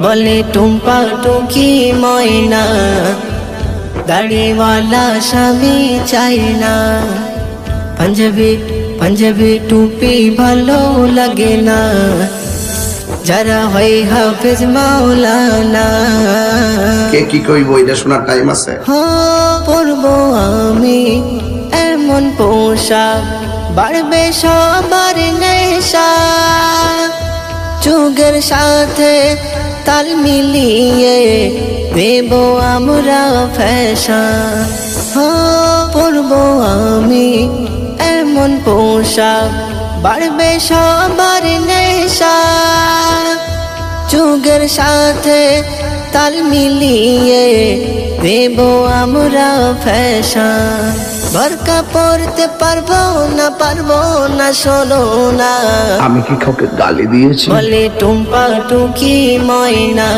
বলে টুম্পা টুকি ময়না, দাড়িওয়ালা স্বামী চাই না। পাঞ্জাবি পাঞ্জাবি টুপি ভালো লাগে না, যারা হয় হাফেজ মাওলানা। কে কি কইব এটা শোনার টাইম আছে? পরবো আমি এমন পোশাক, বাড়বে সবার নেশা। যুগের সাথে তাল মিলিয়ে দেব আমরা ফ্যাশন। পরবো আমি এমন পোশাক, বাড়বে সবার নেশা। যুগের সাথে তাল মিলিয়ে দেব আমরা ফ্যাশন। বরকা পরতে পারবো না শোনো না। আমি কি কাউকে গালি দিয়েছি? বলে টুম্পা টুকি ময়না,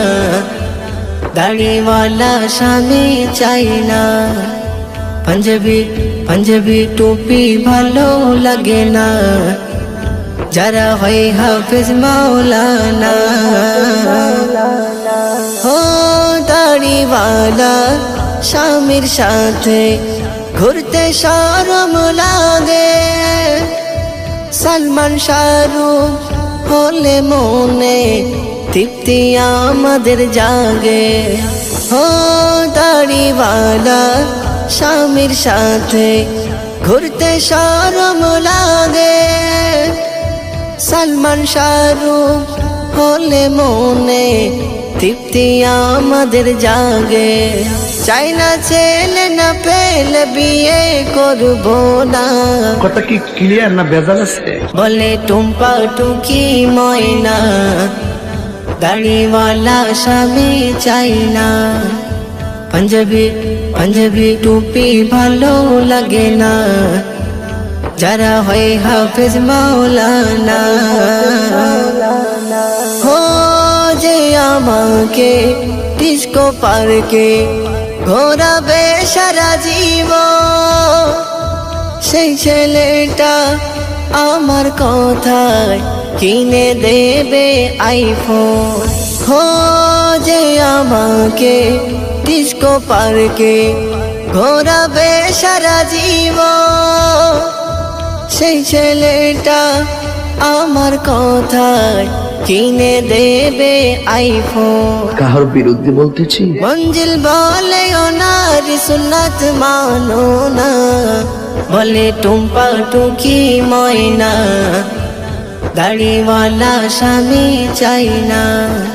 দাড়িওয়ালা স্বামী চাই না। পাঞ্জাবি পাঞ্জাবি টুপি ভালো লাগে না, যারা হয় হাফেজ মাওলানা। দাড়িওয়ালা স্বামীর সাথে ঘুরতে শরম লাগে। সালমান শাহরুখ হলে মনে তৃপ্তি আমাদের জাগে। দাড়িওয়ালা স্বামীর সাথে ঘুরতে শরম লাগে। সালমান শাহরুখ হলে মনে তৃপ্তি আমাদের জাগে। চাই না ছেলে না পেলে বিয়ে করবো না। কথা কি ক্লিয়ার না ভেজাল আছে? বলে টুম্পা টুকি ময়না, দাড়িওয়ালা স্বামী চাই না। পাঞ্জাবি পাঞ্জাবি টুপি ভালো লাগে না, যারা হয় হাফেজ মাওলানা। যে আমাকে ডিস্কো পার্কে ঘোরাবে সারা জীবন, সেই ছেলেটা আমার কথায় কিনে দেবে আইফোন। যে আমাকে ডিস্কো পার্কে ঘোরাবে সারা জীবন, সেই ছেলেটা আমার কথায় কিনে দেবে আইফোন। কাহার বিরুদ্ধে বলতেছি? মঞ্জিল বলে ওনার সুন্নাত মানো না। বলে টুম্পা টুকি ময়না, দাড়িওয়ালা স্বামী চাই না।